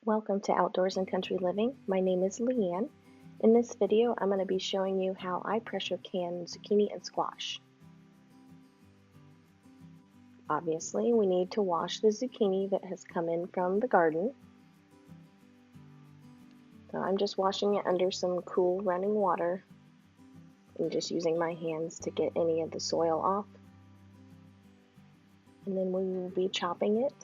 Welcome to Outdoors and Country Living. My name is Leanne. In this video, I'm going to be showing you how I pressure can zucchini and squash. Obviously, we need to wash the zucchini that has come in from the garden. So I'm just washing it under some cool running water and just using my hands to get any of the soil off. And then we will be chopping it.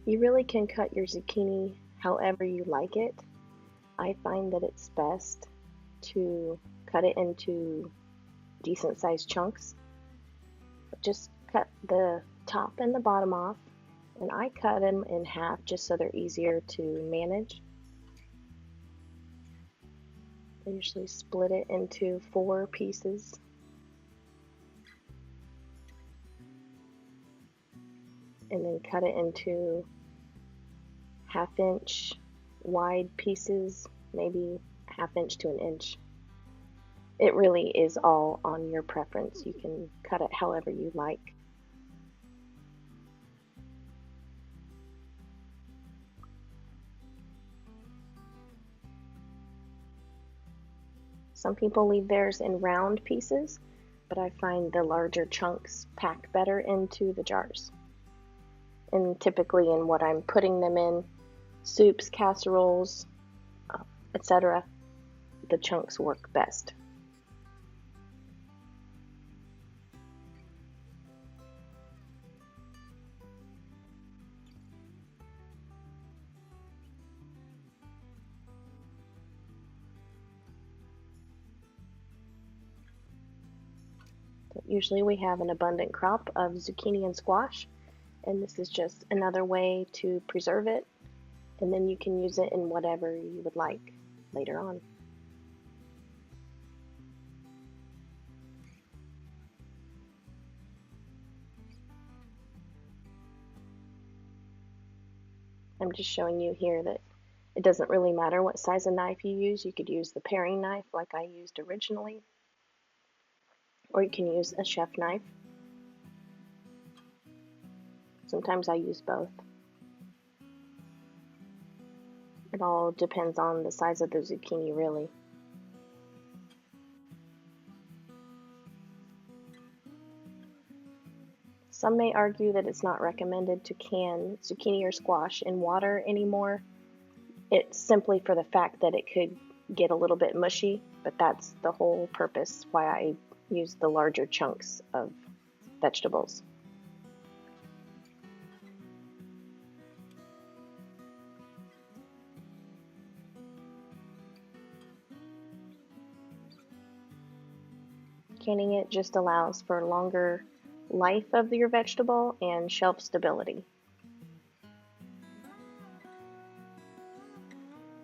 You really can cut your zucchini however you like it. I find that it's best to cut it into decent sized chunks. Just cut the top and the bottom off, and I cut them in half just so they're easier to manage. I usually split it into 4 pieces. And then cut it into 1/2 inch wide pieces, maybe 1/2 inch to 1 inch. It really is all on your preference. You can cut it however you like. Some people leave theirs in round pieces, but I find the larger chunks pack better into the jars. And typically in what I'm putting them in, soups, casseroles, etc., the chunks work best. So usually we have an abundant crop of zucchini and squash, and this is just another way to preserve it, and then you can use it in whatever you would like later on. I'm just showing you here that it doesn't really matter what size of knife you use. You could use the paring knife like I used originally, or you can use a chef knife. Sometimes I use both. It all depends on the size of the zucchini, really. Some may argue that it's not recommended to can zucchini or squash in water anymore. It's simply for the fact that it could get a little bit mushy, but that's the whole purpose why I use the larger chunks of vegetables. Canning it just allows for longer life of your vegetable and shelf stability.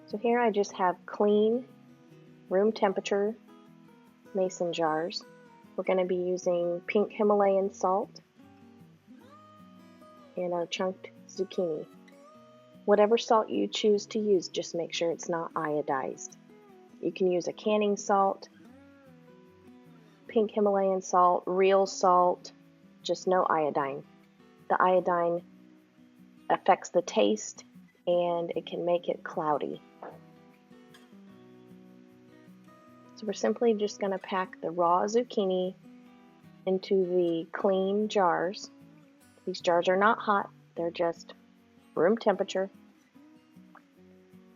So here I just have clean, room temperature mason jars. We're going to be using pink Himalayan salt and our chunked zucchini. Whatever salt you choose to use, just make sure it's not iodized. You can use a canning salt, pink Himalayan salt, real salt, just no iodine. The iodine affects the taste and it can make it cloudy. So we're simply just going to pack the raw zucchini into the clean jars. These jars are not hot, they're just room temperature.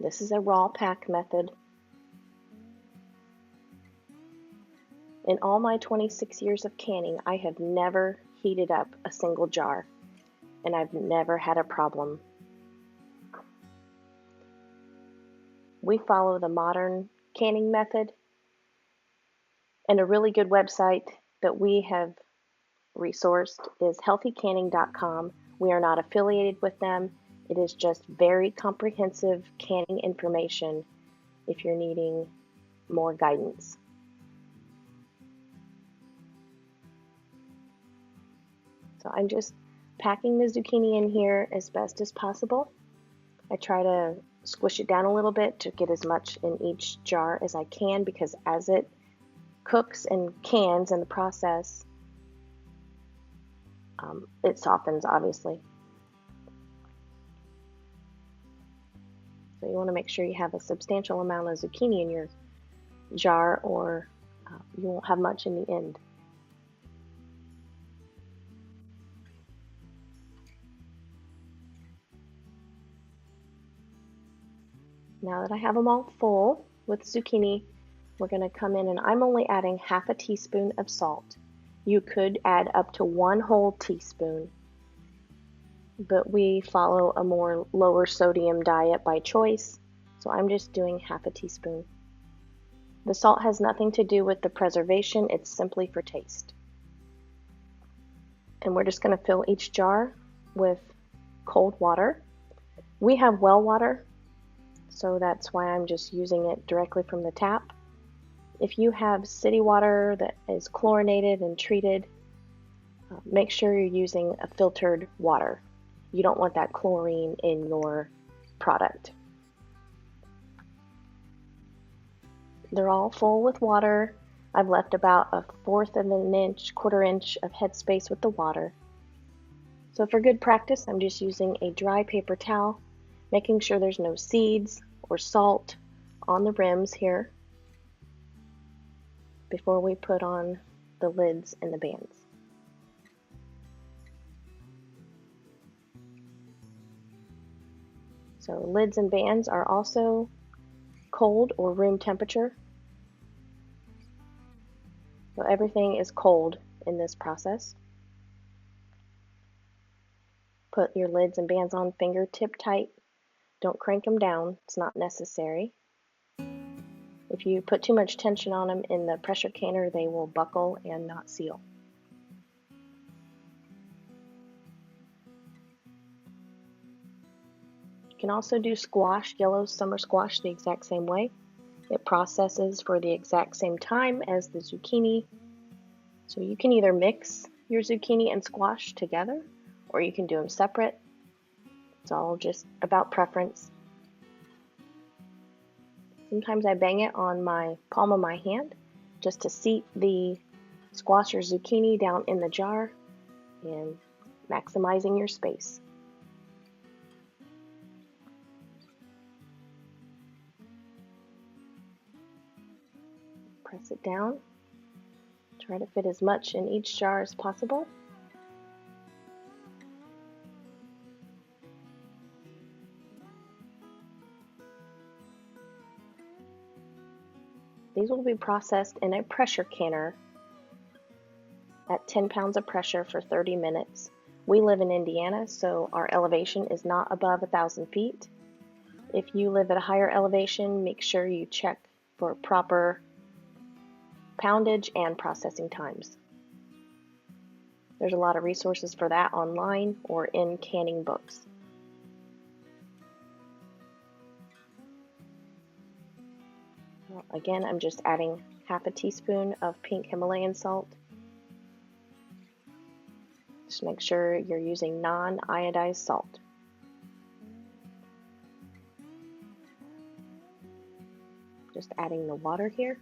This is a raw pack method. In all my 26 years of canning, I have never heated up a single jar, and I've never had a problem. We follow the modern canning method, and a really good website that we have resourced is healthycanning.com. We are not affiliated with them. It is just very comprehensive canning information if you're needing more guidance. So I'm just packing the zucchini in here as best as possible. I try to squish it down a little bit to get as much in each jar as I can, because as it cooks and cans in the process, it softens, obviously. So you want to make sure you have a substantial amount of zucchini in your jar, or you won't have much in the end. Now that I have them all full with zucchini, we're going to come in, and I'm only adding half a teaspoon of salt. You could add up to 1 whole teaspoon, but we follow a more lower sodium diet by choice, so I'm just doing half a teaspoon. The salt has nothing to do with the preservation, it's simply for taste. And we're just going to fill each jar with cold water. We have well water, so that's why I'm just using it directly from the tap. If you have city water that is chlorinated and treated, make sure you're using a filtered water. You don't want that chlorine in your product. They're all full with water. I've left about 1/4 of an inch, 1/4 inch of headspace with the water. So for good practice, I'm just using a dry paper towel, making sure there's no seeds or salt on the rims here before we put on the lids and the bands. So lids and bands are also cold or room temperature. So everything is cold in this process. Put your lids and bands on fingertip tight. Don't crank them down, it's not necessary. If you put too much tension on them in the pressure canner, they will buckle and not seal. You can also do squash, yellow summer squash, the exact same way. It processes for the exact same time as the zucchini. So you can either mix your zucchini and squash together, or you can do them separate. It's all just about preference. Sometimes I bang it on my palm of my hand just to seat the squash or zucchini down in the jar and maximizing your space. Press it down. Try to fit as much in each jar as possible. These will be processed in a pressure canner at 10 pounds of pressure for 30 minutes. We live in Indiana, so our elevation is not above 1,000 feet. If you live at a higher elevation, make sure you check for proper poundage and processing times. There's a lot of resources for that online or in canning books. Again, I'm just adding half a teaspoon of pink Himalayan salt. Just make sure you're using non-iodized salt. Just adding the water here.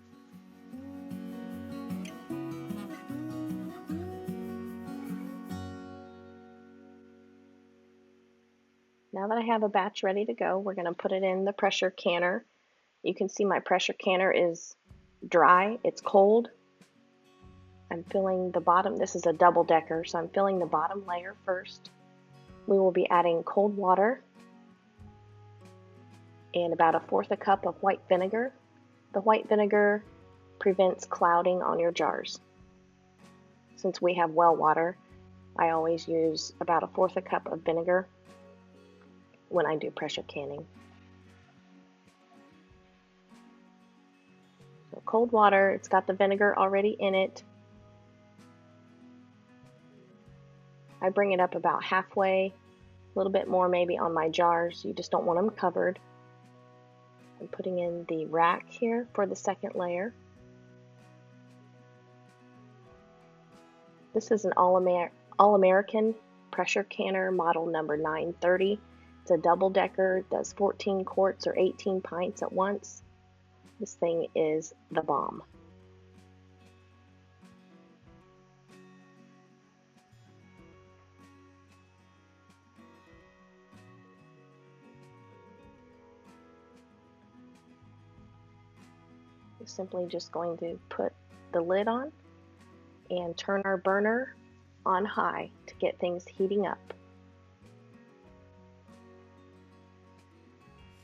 Now that I have a batch ready to go, we're going to put it in the pressure canner. You can see my pressure canner is dry, it's cold. I'm filling the bottom, this is a double decker, so I'm filling the bottom layer first. We will be adding cold water and about 1/4 cup of white vinegar. The white vinegar prevents clouding on your jars. Since we have well water, I always use about 1/4 cup of vinegar when I do pressure canning. So cold water, it's got the vinegar already in it. I bring it up about halfway, a little bit more maybe on my jars. You just don't want them covered. I'm putting in the rack here for the second layer. This is an All-American pressure canner model number 930. It's a double decker, does 14 quarts or 18 pints at once. This thing is the bomb. simply just going to put the lid on and turn our burner on high to get things heating up.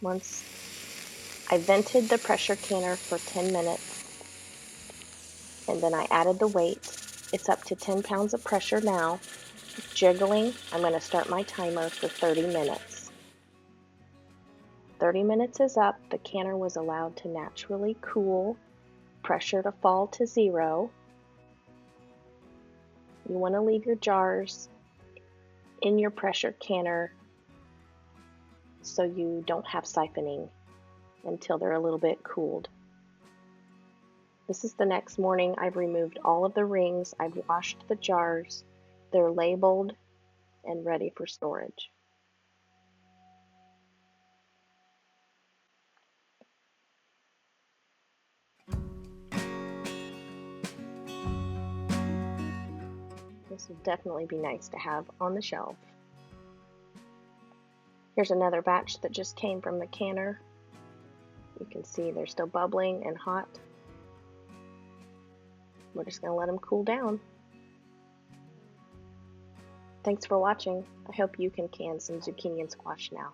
Once I vented the pressure canner for 10 minutes, and then I added the weight. It's up to 10 pounds of pressure now. Jiggling, I'm going to start my timer for 30 minutes. 30 minutes is up. The canner was allowed to naturally cool, pressure to fall to 0. You want to leave your jars in your pressure canner so you don't have siphoning until they're a little bit cooled. This is the next morning. I've removed all of the rings. I've washed the jars. They're labeled and ready for storage. This will definitely be nice to have on the shelf. Here's another batch that just came from the canner. You can see they're still bubbling and hot. We're just going to let them cool down. Thanks for watching. I hope you can can some zucchini and squash now.